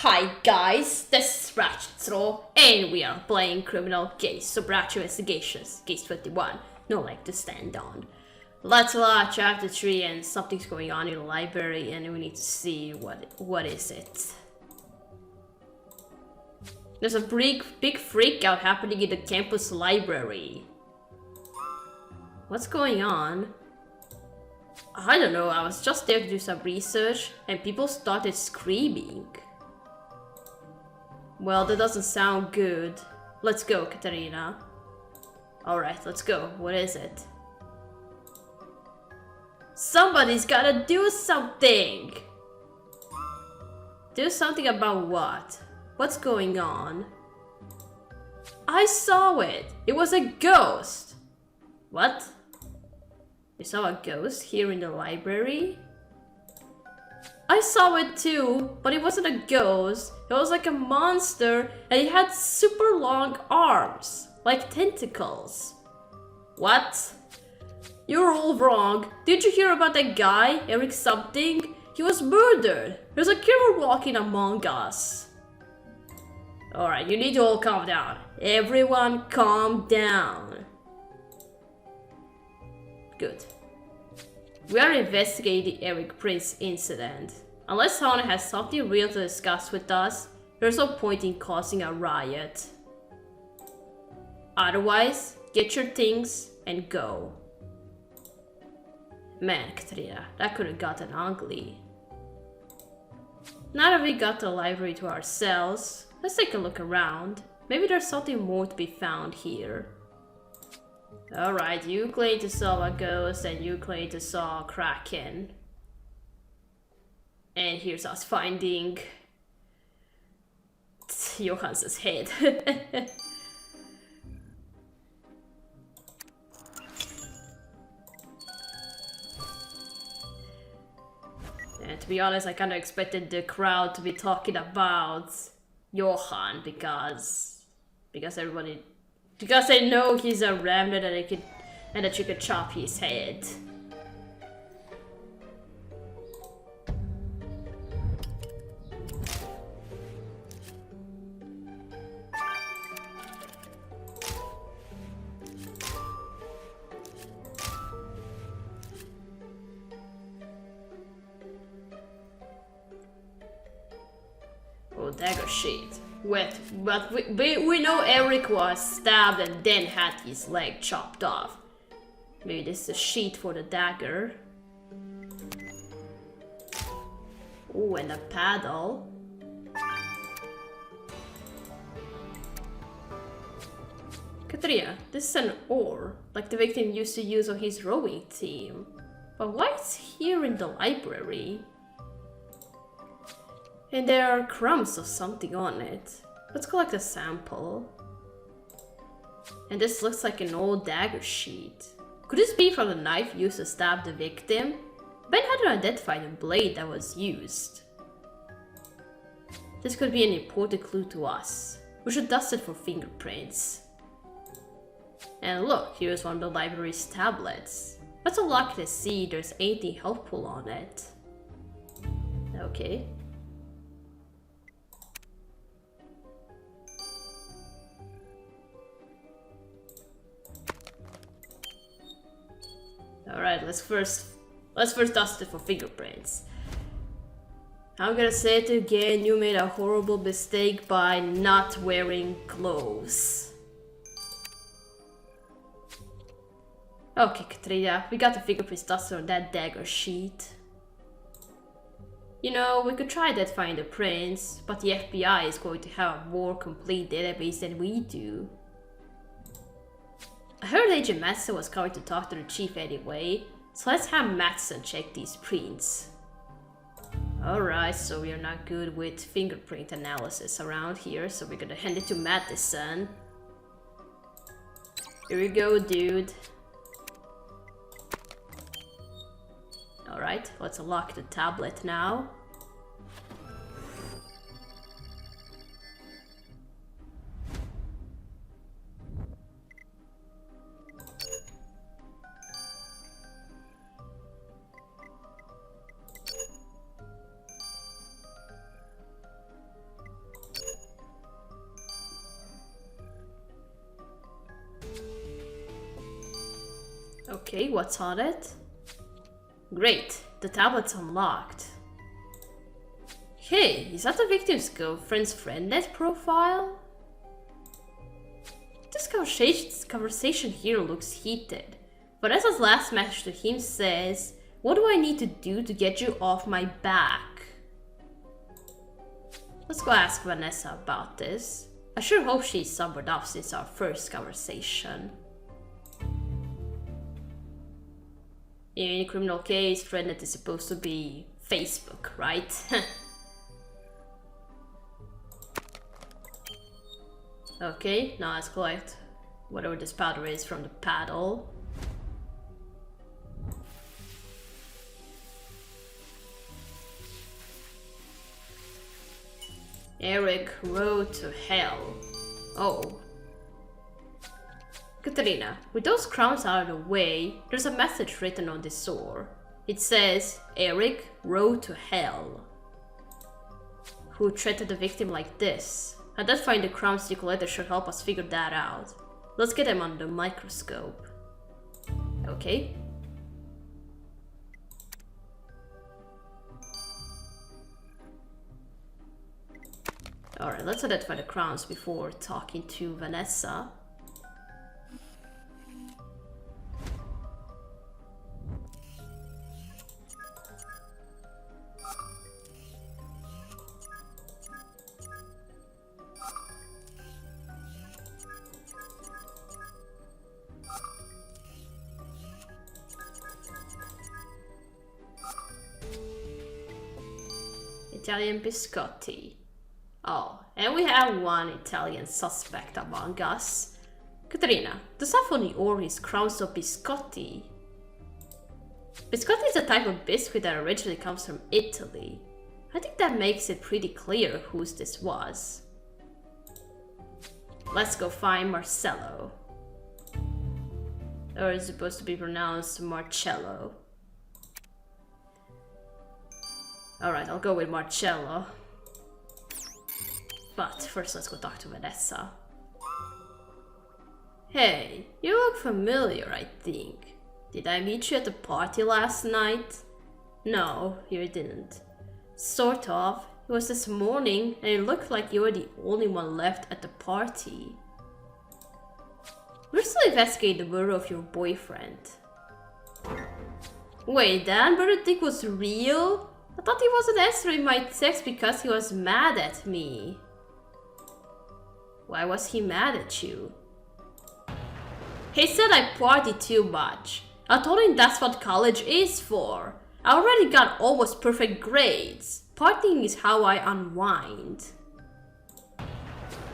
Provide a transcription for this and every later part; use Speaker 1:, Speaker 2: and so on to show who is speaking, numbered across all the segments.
Speaker 1: Hi guys, this is Ratchet and we are playing Criminal Case, Supernatural Investigations, Case 21, No Leg to Stand On. Let's watch Chapter 3 and something's going on in the library and we need to see what is it. There's a big freak out happening in the campus library. What's going on? I don't know, I was just there to do some research and people started screaming. Well, that doesn't sound good. Let's go, Katarina. Alright, let's go. What is it? Somebody's gotta do something! Do something about what? What's going on? I saw it! It was a ghost! What? You saw a ghost here in the library? I saw it too, but it wasn't a ghost. It was like a monster and it had super long arms, like tentacles. What? You're all wrong. Did you hear about that guy, Eric something? He was murdered. There's a killer walking among us. Alright, you need to all calm down. Everyone calm down. Good. We are investigating the Eric Prince incident. Unless someone has something real to discuss with us, there's no point in causing a riot. Otherwise, get your things and go. Man, Katrina, that could have gotten ugly. Now that we got the library to ourselves, let's take a look around. Maybe there's something more to be found here. Alright, you claim to saw a ghost and you claim to saw a kraken. And here's us finding Johannes' head. And to be honest, I kind of expected the crowd to be talking about Johan because they know he's a remnant and that you could chop his head. Oh, dagger sheet. But we know Eric was stabbed and then had his leg chopped off. Maybe this is a sheet for the dagger. Oh, and a paddle. Katrina, this is an oar, like the victim used to use on his rowing team. But why is it here in the library? And there are crumbs of something on it. Let's collect a sample. And this looks like an old dagger sheet. Could this be from the knife used to stab the victim? Ben hadn't identified the blade that was used. This could be an important clue to us. We should dust it for fingerprints. And look, here's one of the library's tablets. Let's unlock it and see if there's anything helpful on it. Okay. Alright, let's first dust it for fingerprints. I'm gonna say it again, you made a horrible mistake by not wearing clothes. Okay, Katrina, we got the fingerprints dusted on that dagger sheet. You know, we could try that find the prints, but the FBI is going to have a more complete database than we do. I heard Agent Madsen was coming to talk to the chief anyway, so let's have Madsen check these prints. Alright, so we are not good with fingerprint analysis around here, so we're gonna hand it to Madsen. Here we go, dude. Alright, let's unlock the tablet now. Okay, what's on it? Great, the tablet's unlocked. Hey, is that the victim's girlfriend's friendnet profile? This conversation here looks heated. Vanessa's last message to him says, "What do I need to do to get you off my back?" Let's go ask Vanessa about this. I sure hope she's sobered up since our first conversation. In a criminal case, friendnet is supposed to be Facebook, right? Okay, now let's collect whatever this powder is from the paddle. Eric Road to Hell. Oh. Katerina, with those crowns out of the way, there's a message written on this door. It says, Eric Road to Hell. Who treated the victim like this? Identifying the crowns you collected should help us figure that out. Let's get them under the microscope. Okay. Alright, let's identify the crowns before talking to Vanessa. Italian biscotti. Oh, and we have one Italian suspect among us. Katerina, the stuff on the ore is crowns of biscotti. Biscotti is a type of biscuit that originally comes from Italy. I think that makes it pretty clear whose this was. Let's go find Marcello. Or it's supposed to be pronounced Marcello. Alright, I'll go with Marcello. But first let's go talk to Vanessa. Hey, you look familiar, I think. Did I meet you at the party last night? No, you didn't. Sort of. It was this morning and it looked like you were the only one left at the party. We're still investigating the murder of your boyfriend. Wait, that murder thing was real? I thought he wasn't answering my text because he was mad at me. Why was he mad at you? He said I party too much. I told him that's what college is for. I already got almost perfect grades. Partying is how I unwind.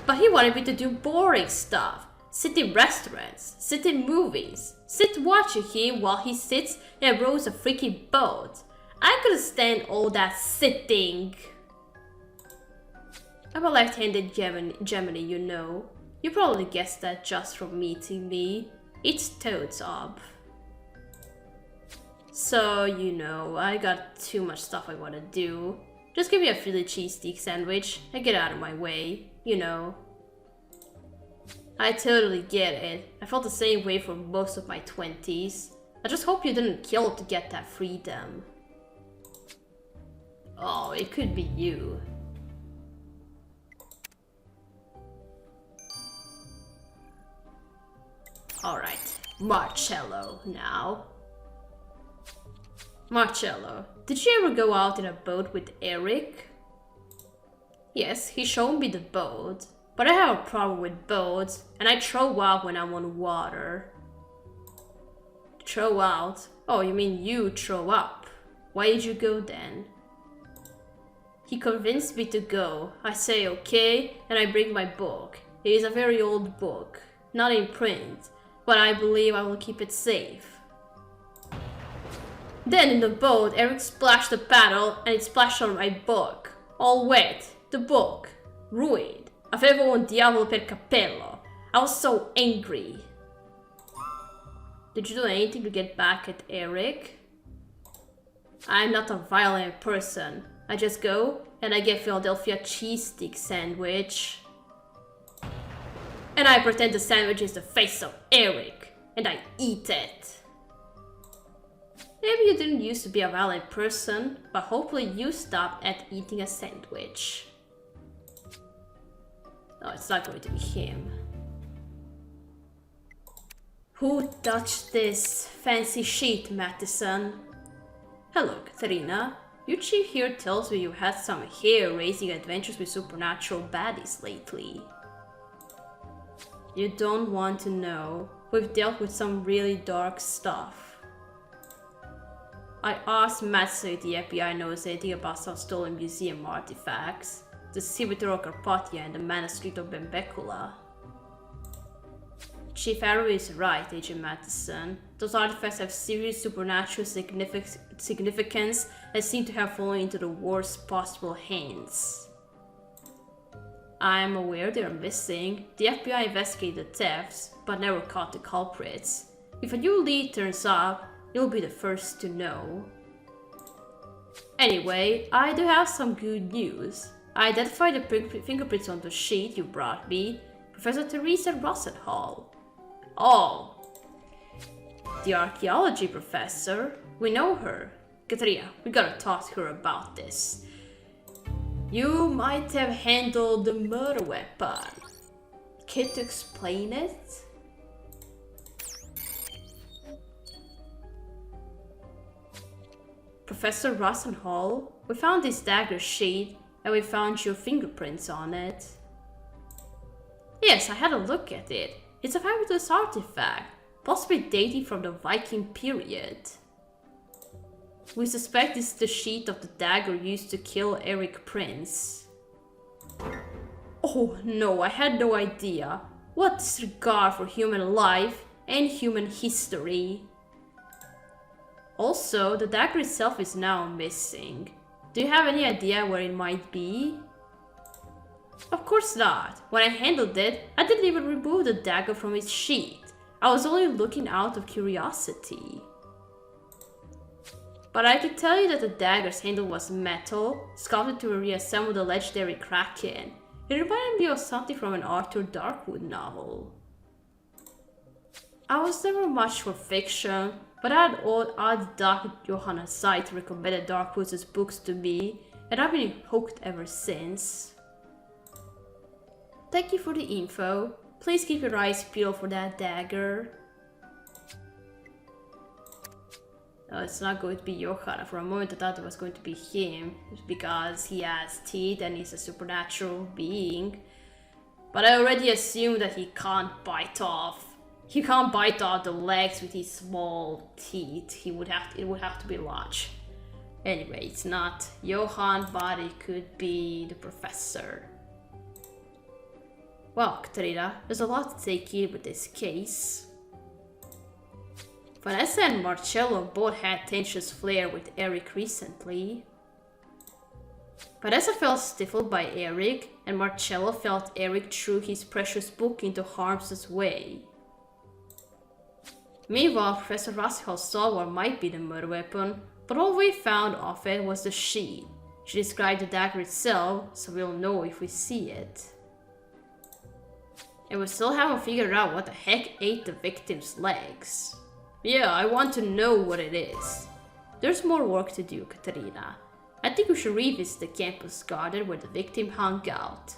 Speaker 1: But he wanted me to do boring stuff. Sit in restaurants, sit in movies, sit watching him while he sits and rows a freaking boat. I couldn't stand all that sitting. I'm a left-handed Gemini, you know. You probably guessed that just from meeting me. It's toads up. So, you know, I got too much stuff I want to do. Just give me a Philly cheesesteak sandwich and get out of my way, you know. I totally get it. I felt the same way for most of my 20s. I just hope you didn't kill to get that freedom. Oh, it could be you. Alright, Marcello now. Marcello, did you ever go out in a boat with Eric? Yes, he showed me the boat. But I have a problem with boats, and I throw out when I'm on water. Throw out? Oh, you mean you throw up. Why did you go then? He convinced me to go. I say okay, and I bring my book. It is a very old book, not in print, but I believe I will keep it safe. Then in the boat, Eric splashed the paddle, and it splashed on my book. All wet. The book. Ruined. Avevo un diavolo per cappello. I was so angry. Did you do anything to get back at Eric? I'm not a violent person. I just go and I get Philadelphia cheesesteak sandwich. And I pretend the sandwich is the face of Eric. And I eat it. Maybe you didn't used to be a violent person, but hopefully you stopped at eating a sandwich. No, it's not going to be him. Who touched this fancy sheet, Mattison? Hello, Katerina. Your chief here tells me you had some hair-raising adventures with supernatural baddies lately. You don't want to know. We've dealt with some really dark stuff. I asked Mattison if the FBI knows anything about some stolen museum artifacts. The Civitar of Carpathia and the manuscript of Bembecula. Chief Arrow is right, Agent Mattison. Those artifacts have serious supernatural significance and seem to have fallen into the worst possible hands. I am aware they are missing. The FBI investigated the thefts, but never caught the culprits. If a new lead turns up, you'll be the first to know. Anyway, I do have some good news. I identified the fingerprints on the sheet you brought me. Professor Teresa Rossett Hall. Oh, the archaeology professor. We know her. Katerina, we gotta talk to her about this. You might have handled the murder weapon. Care to explain it? Professor Rosenhall, we found this dagger sheet and we found your fingerprints on it. Yes, I had a look at it. It's a fabulous artifact, possibly dating from the Viking period. We suspect it's the sheath of the dagger used to kill Eric Prince. Oh no, I had no idea. What disregard for human life and human history. Also, the dagger itself is now missing. Do you have any idea where it might be? Of course not. When I handled it, I didn't even remove the dagger from its sheath. I was only looking out of curiosity. But I can tell you that the dagger's handle was metal, sculpted to reassemble the legendary kraken. It reminded me of something from an Arthur Darkwood novel. I was never much for fiction, but I had odd Doc Johanna Zeit recommended Darkwood's books to me, and I've been hooked ever since. Thank you for the info. Please keep your eyes peeled for that dagger. No, it's not going to be Johanna. For a moment I thought it was going to be him, because he has teeth and he's a supernatural being. But I already assumed that he can't bite off. He can't bite off the legs with his small teeth. It would have to be large. Anyway, it's not Johann, but it could be the professor. Well, Katerina, there's a lot to take in with this case. Vanessa and Marcello both had tensions flare with Eric recently. Vanessa felt stifled by Eric, and Marcello felt Eric threw his precious book into harm's way. Meanwhile, Professor Rossett saw what might be the murder weapon, but all we found of it was the sheath. She described the dagger itself, so we'll know if we see it. And we still haven't figured out what the heck ate the victim's legs. Yeah, I want to know what it is. There's more work to do, Katerina. I think we should revisit the campus garden where the victim hung out.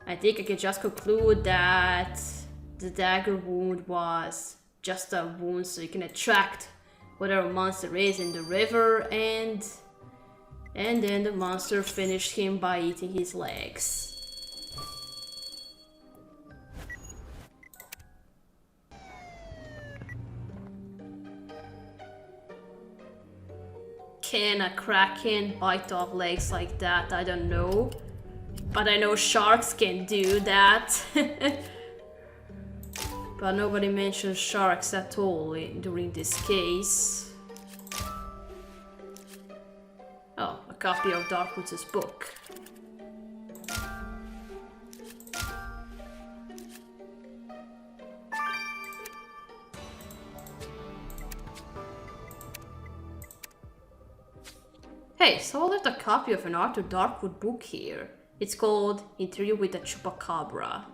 Speaker 1: I think I can just conclude that the dagger wound was just a wound so you can attract whatever monster is in the river, and then the monster finished him by eating his legs. Can a kraken bite off legs like that? I don't know. But I know sharks can do that. But nobody mentions sharks at all during this case. Oh, a copy of Darkwood's book. Hey, so I left a copy of an Arthur Darkwood book here. It's called Interview with a Chupacabra.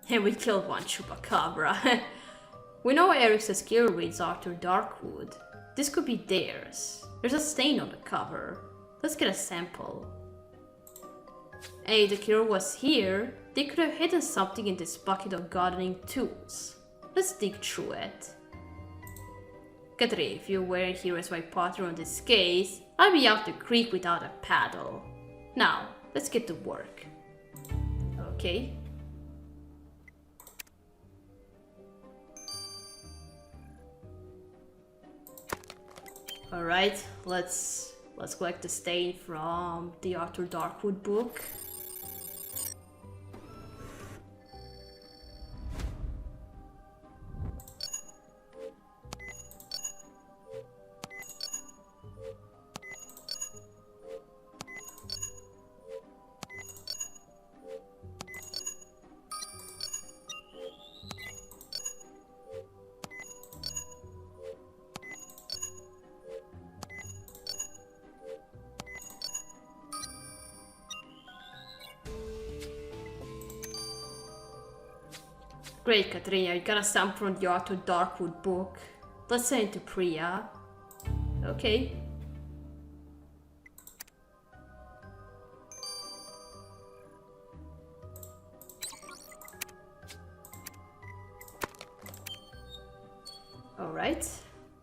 Speaker 1: And we killed one Chupacabra. We know Eric's skill reads Arthur Darkwood. This could be theirs. There's a stain on the cover. Let's get a sample. Hey, the killer was here. They could have hidden something in this bucket of gardening tools. Let's dig through it. Katri, if you weren't here as my partner on this case, I'd be out the creek without a paddle. Now, let's get to work. Okay. Alright, let's collect the stain from the Arthur Darkwood book. Great, Katrina, you got a sample from the Arthur Darkwood book. Let's send it to Priya. Okay. Alright.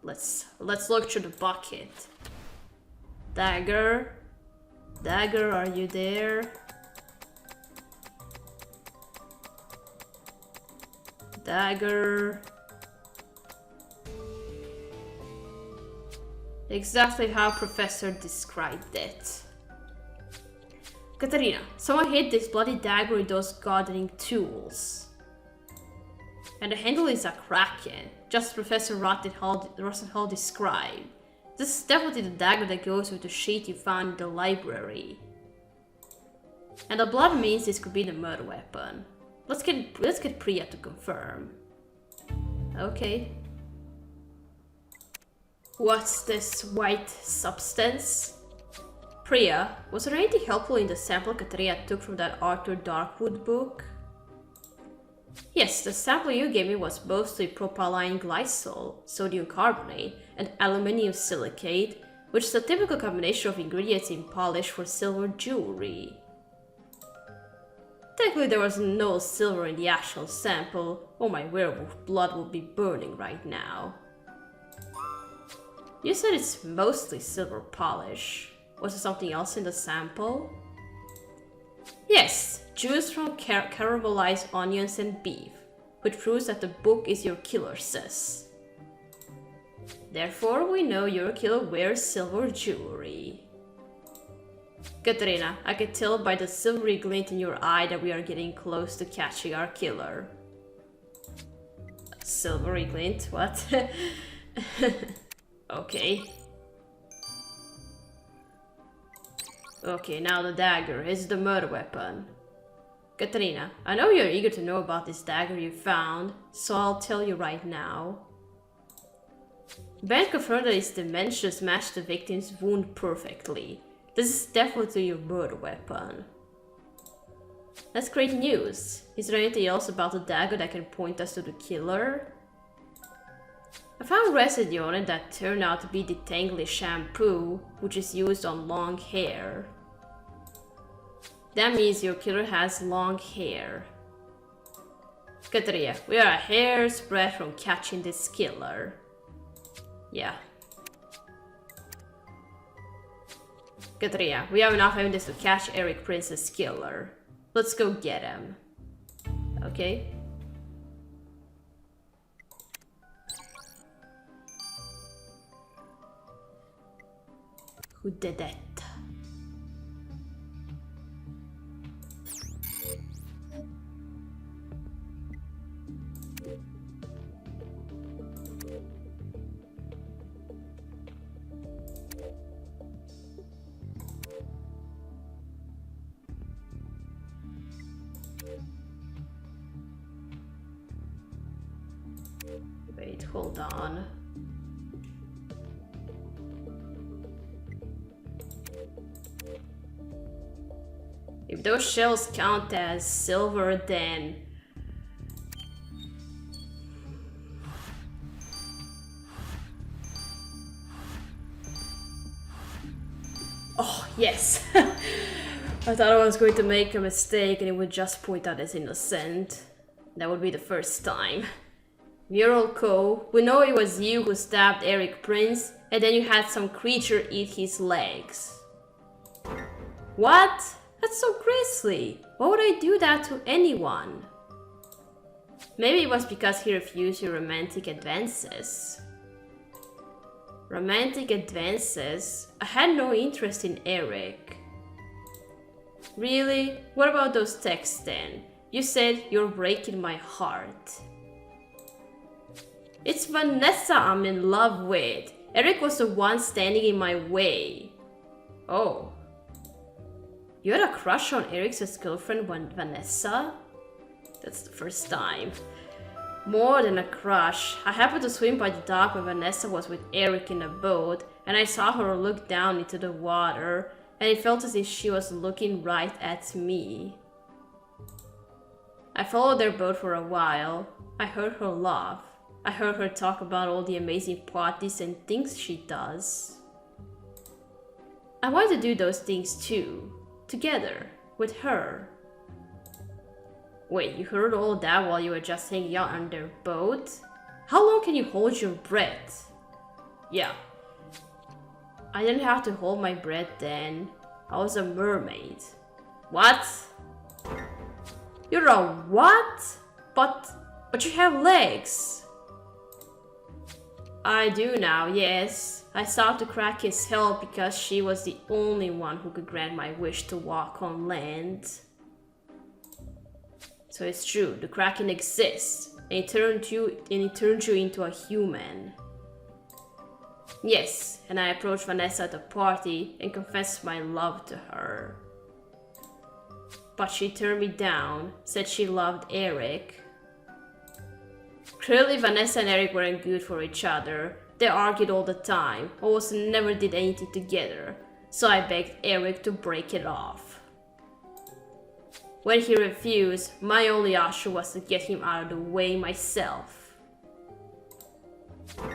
Speaker 1: Let's look through the bucket. Dagger. Dagger, are you there? Dagger. Exactly how Professor described it. Katarina, someone hid this bloody dagger with those gardening tools. And the handle is a kraken, just as Professor Rossett described. This is definitely the dagger that goes with the sheet you found in the library. And the blood means this could be the murder weapon. Let's get Priya to confirm. Okay. What's this white substance? Priya, was there anything helpful in the sample Katrina took from that Arthur Darkwood book? Yes, the sample you gave me was mostly propylene glycol, sodium carbonate, and aluminium silicate, which is a typical combination of ingredients in polish for silver jewelry. Technically, there was no silver in the actual sample, or my werewolf blood would be burning right now. You said it's mostly silver polish. Was there something else in the sample? Yes, juice from caramelized onions and beef, which proves that the book is your killer, sis. Therefore, we know your killer wears silver jewelry. Katrina, I can tell by the silvery glint in your eye that we are getting close to catching our killer. Silvery glint? What? Okay. Okay, now the dagger is the murder weapon. Katrina, I know you're eager to know about this dagger you found, so I'll tell you right now. Ben confirmed that its dimensions match the victim's wound perfectly. This is definitely your murder weapon. That's great news. Is there anything else about the dagger that can point us to the killer? I found residue on it that turned out to be detangly shampoo, which is used on long hair. That means your killer has long hair. Katrina, we are a hair's breadth from catching this killer. Yeah. Katrina, we have enough evidence to catch Eric Prince's killer. Let's go get him. Okay. Who did it? Wait, hold on. If those shells count as silver, then Yes. I thought I was going to make a mistake and it would just point out as innocent. That would be the first time. Mural Co, we know it was you who stabbed Eric Prince, and then you had some creature eat his legs. What? That's so grisly. Why would I do that to anyone? Maybe it was because he refused your romantic advances. Romantic advances? I had no interest in Eric. Really? What about those texts then? You said you're breaking my heart. It's Vanessa I'm in love with. Eric was the one standing in my way. Oh. You had a crush on Eric's ex-girlfriend Vanessa? That's the first time. More than a crush. I happened to swim by the dock when Vanessa was with Eric in a boat, and I saw her look down into the water, and it felt as if she was looking right at me. I followed their boat for a while. I heard her laugh. I heard her talk about all the amazing parties and things she does. I want to do those things too. Together. With her. Wait, you heard all that while you were just hanging out on their boat? How long can you hold your breath? Yeah. I didn't have to hold my breath then. I was a mermaid. What? You're a what? But you have legs. I do now, yes. I sought the kraken's help because she was the only one who could grant my wish to walk on land. So it's true, the kraken exists, and it turned you into a human. Yes, and I approached Vanessa at the party and confessed my love to her. But she turned me down, said she loved Eric. Clearly Vanessa and Eric weren't good for each other. They argued all the time, almost never did anything together, so I begged Eric to break it off. When he refused, my only option was to get him out of the way myself.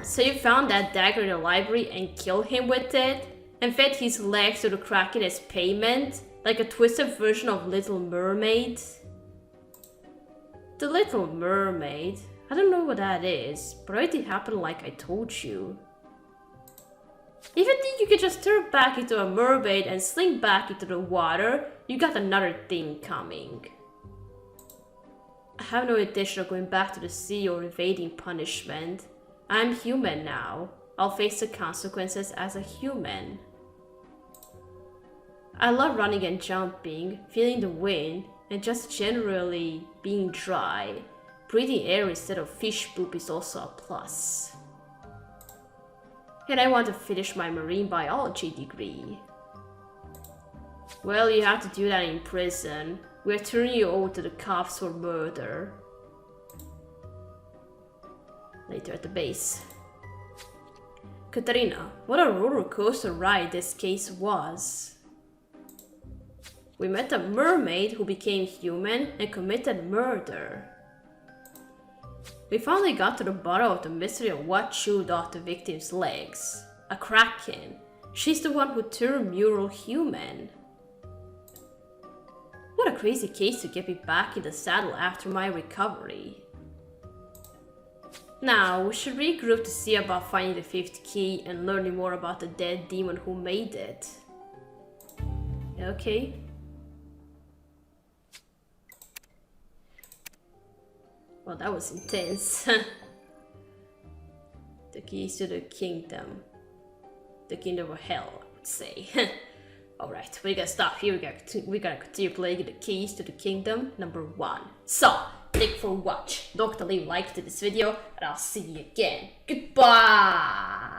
Speaker 1: So you found that dagger in the library and killed him with it? And fed his legs to the kraken as payment? Like a twisted version of Little Mermaid? The Little Mermaid? I don't know what that is, but it did happen like I told you. If you think you could just turn back into a mermaid and slink back into the water, you got another thing coming. I have no intention of going back to the sea or evading punishment. I'm human now. I'll face the consequences as a human. I love running and jumping, feeling the wind, and just generally being dry. Breathing air instead of fish poop is also a plus. And I want to finish my marine biology degree. Well, you have to do that in prison. We're turning you over to the cops for murder. Later at the base. Katarina, what a roller coaster ride this case was. We met a mermaid who became human and committed murder. We finally got to the bottom of the mystery of what chewed off the victim's legs. A kraken. She's the one who turned Mural human. What a crazy case to get me back in the saddle after my recovery. Now, we should regroup to see about finding the fifth key and learning more about the dead demon who made it. Okay. Well, that was intense. The keys to the kingdom. The kingdom of hell, I would say. Alright, we're gonna stop here. We're gonna continue playing the keys to the kingdom number 1. So, thank you for watching. Don't forget to leave a like to this video, and I'll see you again. Goodbye!